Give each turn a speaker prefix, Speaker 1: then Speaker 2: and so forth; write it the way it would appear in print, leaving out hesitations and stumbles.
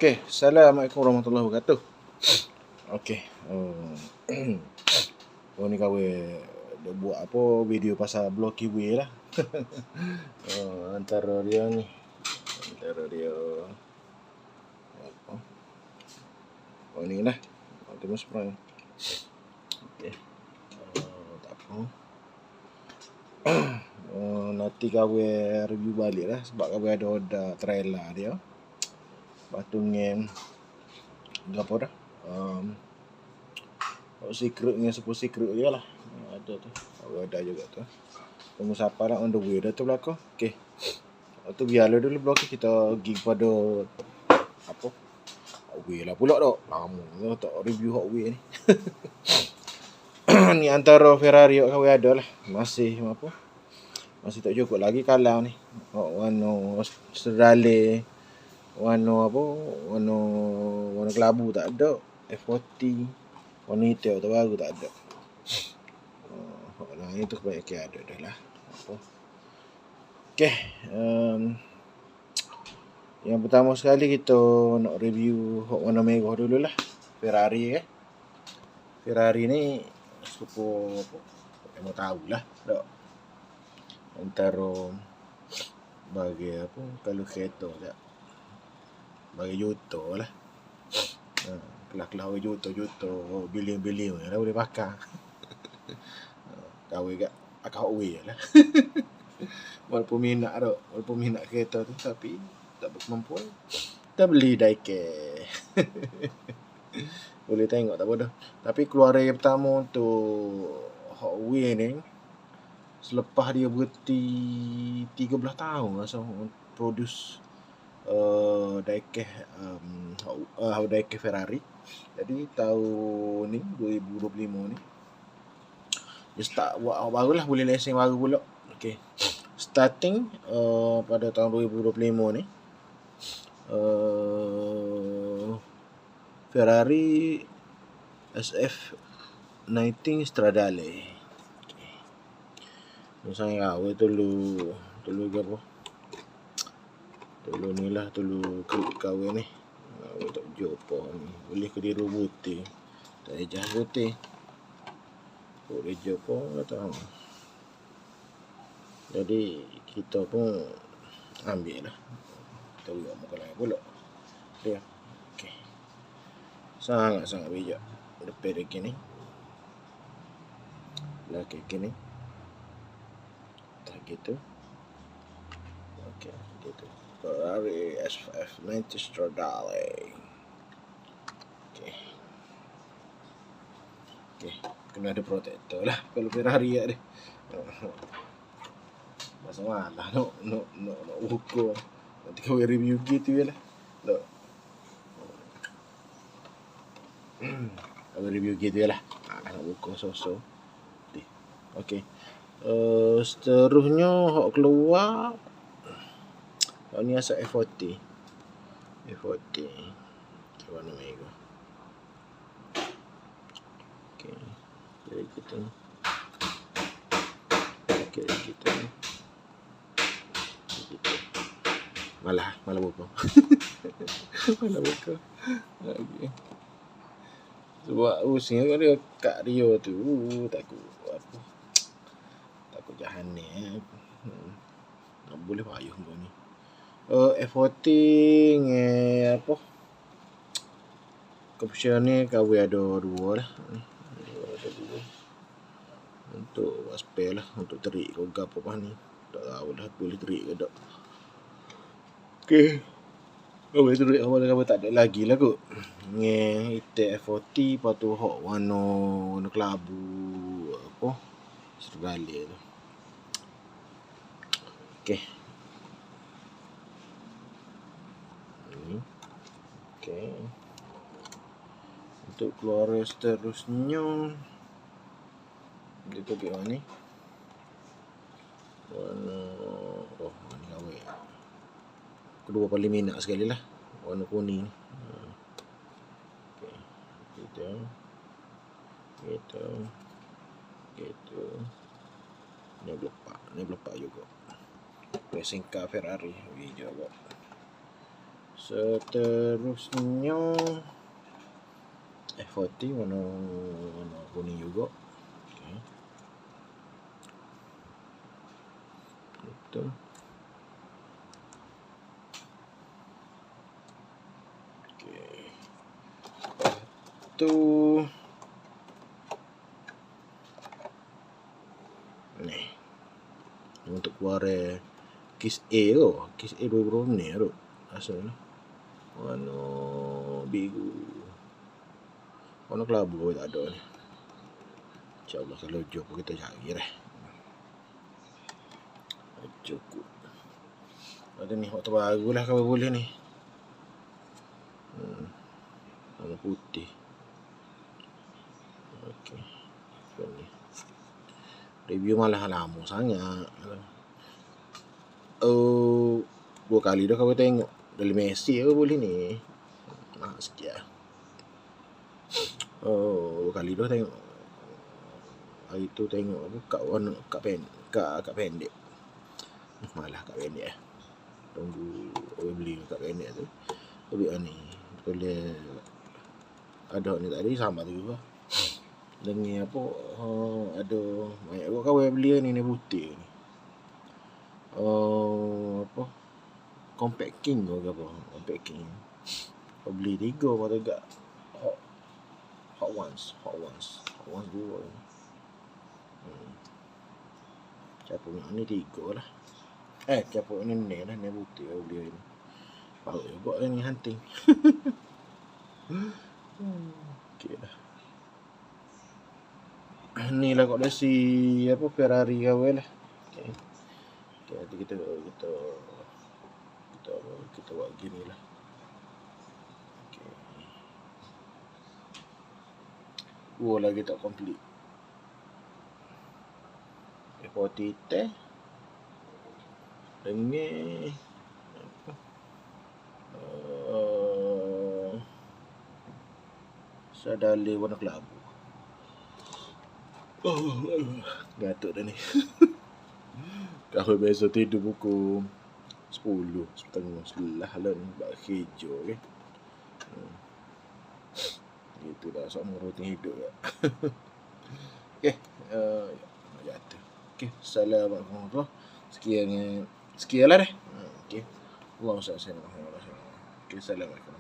Speaker 1: Okey, Assalamualaikum warahmatullahi wabarakatuh. Okey, oh ni kawan dia buat apa video pasal blok kiwi lah. Antara dia apa? Oh ni lah. Tengok sebenarnya. Okey. Tak apa. Nanti kawan review balik lah sebab kawan ada order trailer dia. Batungnya apa dah? Secretnya super secret dia lah. Ada tu. Ada juga tu. Tunggu siapa lah on the way dah tu belakang. Okey. Tu biarlah dulu blog kita pergi pada apa? Hotway lah pula dah. Lama dah tak review Hotway ni. Ni antara Ferrari kau ada lah. Masih apa? Masih tak cukup lagi kalau ni. Warna Stradale. Warna apa? Warna kelabu tak ada. F40. Warna hitam baru tak ada. Nah, itu kebanyakan ada dah lah. Apa? Okey. Yang pertama sekali kita nak review warna merah dulu lah. Ferrari Ferrari ni super apa? Memang tahulah. Tak. Antara bagi apa? Kalau kereta tak. Bagi juta lah. Kelas-kelas juta, bilion-bilion lah boleh pakai. Kau agak Hotway lah. Walaupun minat kereta tu tapi tak berkemampuan. Kita beli diecast. Boleh tengok tak apa dah. Tapi keluaran yang pertama untuk Hotway ni selepas dia berhenti 13 tahun rasa produce diecast diecast Ferrari. Jadi tahun ni 2025 ni dia start buat barulah, boleh lesen baru pula. Okey. Starting pada tahun 2025 ni Ferrari SF19 Stradale. Okay. Misalnya awal dulu apa? Dulu ni lah kahwin ni. Awal tak jumpa ni. Boleh ke di Rubuti. Tak ejah putih. Boleh jumpa tak tahu. Jadi kita pun ambil lah. Kita buat muka lain pula. Dia. Okey. Sangat-sangat bijak. Depan dia gini. Belakang gini. Tak gitu. Okey, gitu. Ferrari SF90 Stradale. Okey. Kena ada protector lah kalau Ferrari ada. Masa malah nak buku. Nanti kau review gitu je lah. Tak. Kau review gitu je lah. Nak buku so-so. Okey. Seterusnya hok keluar. Ni asal F40. Warna merah. Okey. Jadi kita. Malah buka. Malah buka. Okey. Sebab usia kan dia kat Rio tu takut apa. Takut jahanam. Tak boleh payah kau ni. F40 apa? Kapasitas ni kau ada dua lah. Ada dua. Untuk spare lah, untuk terik ke apa ni. Tak tahu lah boleh terik ke tak. Okey. Boleh terik apa tak ada lagi lah kot. Ni hitam F40 lepas tu hot warna kelabu apa? Stradale tu. Okey. Okey. Untuk keluaran seterusnya kita pergi mana ni? Warna ni awet. Kedua paling minat sekali lah. Warna kuning ni. Okey. Gitu. Ni berlepak juga. Racing car Ferrari hijau juga. Seterusnya F40 warna kuning juga. Okay. Itu. Okay. Itu ni untuk keluar Kiss A tu. Kiss A 20 ni tu. Asalnya warna biru. Warna kelabu tak ada ni. InsyaAllah kalau jumpa kita cari dah. Cukup. Ada ni waktu baru lah kalau boleh ni. Warna putih. Okey. Ni. Review malah lama sangat. 2 kali dah kau tengok. Dari Messi ke boleh ni. Nak sikit lah. 2 kali dah tengok. Hari tu tengok apa kat pendek. Malah kat pendek lah. Tunggu orang beli kat pendek tu. Tapi ni boleh ada ni tadi sama tu juga. Dan ni apa ada banyak juga kawan beli ni putih ni. Apa Compact King ke apa? Compact King. Kau beli 3 apa tegak. Hot ones 2 ni. Capung ni 3 lah. Capung ni lah ni putih kau beli ni. Baru juga ni hunting. Okey dah. Ni lah koleksi apa Ferrari kau lah. Okey. Nanti kita buat gini lah. Okey. 2 lagi tak complete. F40 teh. Dengan sadali warna kelabu. Gatuk dah ni. Kalau biasa tidur pukul 10, setengah 11 lah ni. Bak hijau ke. Itu dah sama rutin hidup tak. Okay. Jatuh. Okay. Assalamualaikum. Sekian lah dah. Okay. Allahumma salli ala Muhammad. Okay. Assalamualaikum.